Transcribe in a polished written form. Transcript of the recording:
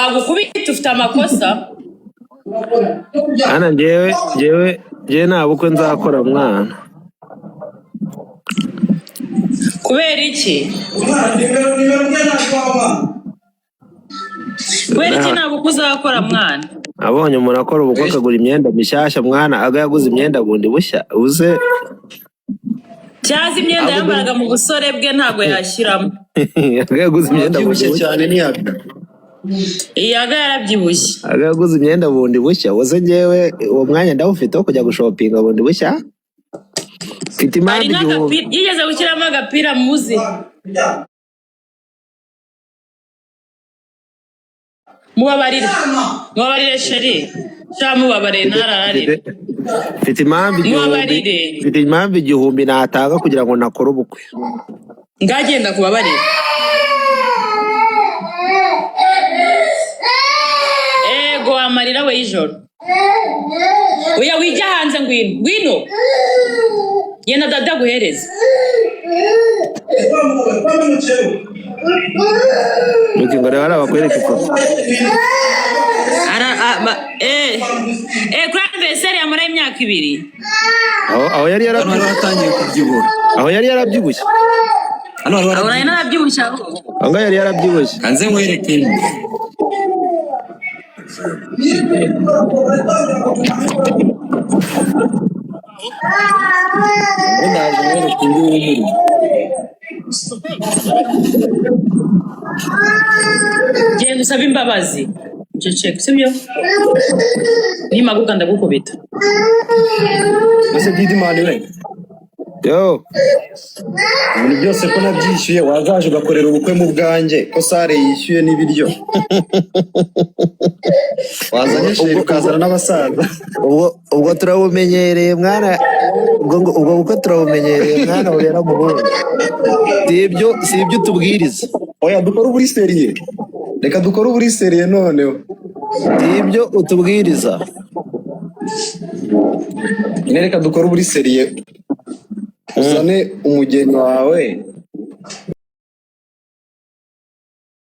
bagukubita ufite amakosa. Ana jewe nta bukwe nzakora mwana. Kubera iki? Kubera iki nta bukwe uzakora mwana? Abonye umuntu akora ubukwe akagura imyenda mishyashya mwana aga yaguze imyenda bundi bushya uze cyazi imyenda yambaraga mu busore bwe ntago yashyiramo. aga yaguze imyenda bushya cyane ni yabi. Iyaga yarabyibushye. aga yaguze imyenda bundi bushya uze ngewe uwo mwanya ndawufite wo kujya gushopinga bundi bushya. Mfite impamvu igihumbi. Yigeze gushyiramo agapira muzi. Mubabarire sheri. Sha mubabarire narararire. Mfite impamvu igihumbi natanga kugira ngo nakore ubukwe. Ngagenda kubabarira. Ego amarira we ijoro. Oya wijya hanze ngwino. Yena dada guhereza. Muti ngo rero abakwereka ifoto. Kuri anniversaire ya muri imyaka 2. Aho yari yaratangiye kubyibuha. Aho yari yarabyibushye. Hano yarabyibushye. Anga yari yarabyibushye. Hanze nkwereke. Genda usaba imbabazi. Ceceka sibyo? Nimaguka ndagukubita. Ese Didi mani we. Yo. Ibintu byose ko nabyishyuye wazaje ugakorera ubukwe mu bwanjye ko sare yishyuye n'ibiryo. Wazanye sheri ukazana n'abasaza. Ubwo turabumenyereye mwana. Ubwo bukwe turabumenyereye mwana ubera mu bundi. Si ibyo tubwiriza. Oya dukora uburi seriye. Reka dukora uburi seriye noneho. Si ibyo utubwiriza. Reka dukora uburi seriye. Uzane umugeni wawe